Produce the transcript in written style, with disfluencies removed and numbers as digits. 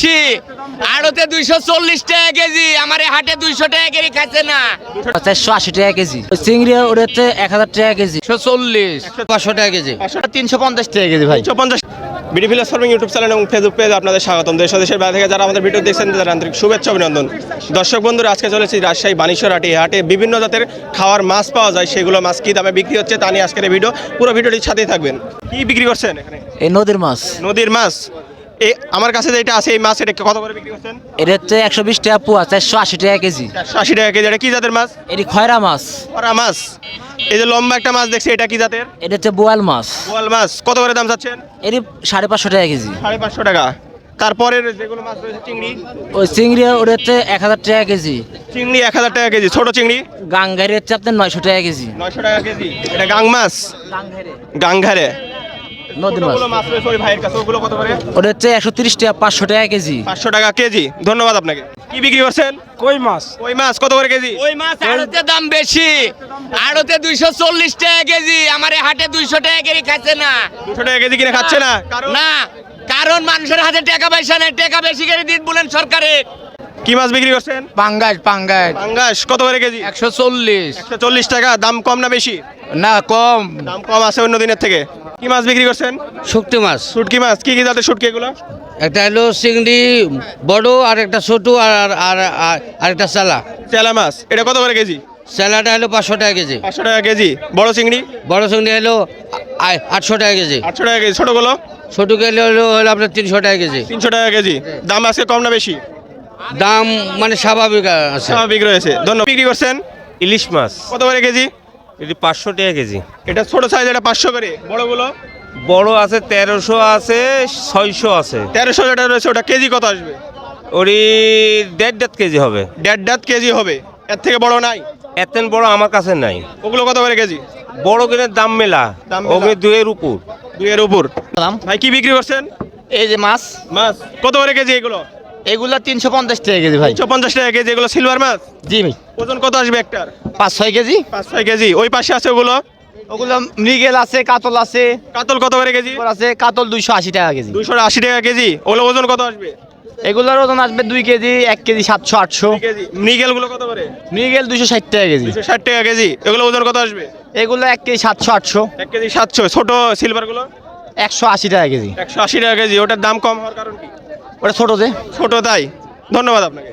বেশি, আড়তে 240 টাকা কেজি, আমার হাটে 200 টাকা কেজি খাচ্ছে না। 480 টাকা কেজি। চিংড়ি ওটাতে 1000 টাকা কেজি। 140, 500 টাকা কেজি, 350 টাকা কেজি ভাই। 150 BD village farming YouTube channel এবং ফেসবুক পেজ আপনাদের স্বাগতম। দেশ ও দেশের বাইরে থেকে যারা আমাদের ভিডিও দেখছেন তাদের আন্তরিক শুভেচ্ছা অভিনন্দন। দর্শক বন্ধুরা, আজকে চলেছি রাজশাহী বানেশ্বর হাটে। হাটে বিভিন্ন জাতের খাওয়ার মাছ পাওয়া যায়, সেগুলো মাছ কী দামে বিক্রি হচ্ছে তা নিয়ে আজকের এই ভিডিও। পুরো ভিডিওটির সাথেই থাকবেন। কি বিক্রি করছেন এখানে? এই নদীর মাছ। নদীর মাছ। এই আমার কাছে যেটা আছে এই মাছ, এটা কত করে বিক্রি করছেন? এটা হচ্ছে 120 টাকা পোয়া, 480 টাকা কেজি। 180 টাকা কেজি। এটা কি জাতের মাছ? এটি খয়রা মাছ। ওরা মাছ। এই যে লম্বা একটা মাছ দেখছি, এটা কি জাতের? এটা হচ্ছে বোয়াল মাছ। বোয়াল মাছ। কত করে দাম চাচ্ছেন? এটি 550 টাকা কেজি। 550 টাকা। তারপরের যেগুলো মাছ রয়েছে, চিংড়ি। ওই চিংড়ি ওটা হচ্ছে 1000 টাকা কেজি। চিংড়ি 1000 টাকা কেজি। ছোট চিংড়ি গাঙ্গারি হচ্ছে আপনার 900 টাকা কেজি। 900 টাকা কেজি। এটা গাং মাছ। গাংঘারে। নদীর মাছ। ওগুলো মাছ রয়েছে ওই ভাইয়ের কাছে, ওগুলো কত করে? ওটা হচ্ছে 130 টাকা, 500 টাকা কেজি। 500 টাকা কেজি। ধন্যবাদ আপনাকে। কি বিক্রি করছেন? কই মাছ। ওই মাছ কত করে কেজি? ওই মাছ আড়তে দাম বেশি, আড়তে 240 টাকা কেজি, আমার হাটে 200 টাকা কেজি খাচ্ছে না। 200 টাকা কেজি কিনে খাচ্ছে না? না, কারণ মানুষের হাতে টাকা পয়সা নেই, টাকা বেশি করে দিন বলেন সরকারে। কি মাছ বিক্রি করছেন? পাঙ্গাস, পাঙ্গাস পাঙ্গাস কত করে কেজি? 140। 140 টাকা। দাম কম না বেশি? না, কম। দাম কম আছে অন্য দিনের থেকে। কি মাছ বিক্রি করছেন? শুকটি মাছ, শুটকি মাছ। কি কি জাতের শুটকি এগুলো? একটা হলো চিংড়ি বড়, আর একটা ছোট, আর একটা চালা। চেলা মাছ। এটা কত করে কেজি? চালাটা হলো 500 টাকা কেজি। 500 টাকা কেজি। বড় চিংড়ি? বড় চিংড়ি হলো 800 টাকা কেজি। 800 টাকা কেজি। ছোটগুলো? ছোট গেলে হলো আপনার 300 টাকা কেজি। 300 টাকা কেজি। দাম আজকে কম না বেশি? দাম মানে স্বাভাবিক আছে। স্বাভাবিক রয়েছে। ধন্যবাদ। বিক্রি করছেন? ইলিশ মাছ কত করে কেজি? এটি 500 টাকা কেজি। এটা ছোট সাইজ, এটা 500 করে। বড়গুলো? বড় আছে 1300 আছে, 600 আছে। 1300 যেটা রয়েছে ওটা কেজি কত আসবে? ওরি 1.5 কেজি হবে। 1.5 কেজি হবে। এর থেকে বড় নাই? এত বড় আমার কাছে নাই। ওগুলো কত করে কেজি? বড় কিনে দাম মেলা, দাম মেলা। ওগুলো 2 এর উপর। 2 এর উপর। ভাই কি বিক্রি করছেন? এই যে মাছ, মাছ কত করে কেজি এগুলো? এগুলা 350 টাকা কেজি ভাই। 150 টাকা কেজি। এগুলো সিলভার মাছ? জি ভাই। ওজন কত আসবে একটার? 5-6 কেজি। 5-6 কেজি। ওই পাশে আছে ওগুলো? ওগুলো মৃগেল আছে, কাতল আছে। কাতল কত করে কেজি? আছে কাতল 280 টাকা কেজি। 280 টাকা কেজি। ওগুলো ওজন কত আসবে? এগুলোর ওজন আসবে 2 কেজি, 1 কেজি 700-800। 2 কেজি। মৃগেল গুলো কত করে? মৃগেল 260 টাকা কেজি। 260 টাকা কেজি। এগুলো ওজন কত আসবে? এগুলো 1 কেজি 700-800। 1 কেজি 700। ছোট সিলভার গুলো? 180 টাকা কেজি। 180 টাকা কেজি। ওটার দাম কম হওয়ার কারণ কি? ওটা ছোট যে। ছোট তাই। ধন্যবাদ আপনাকে।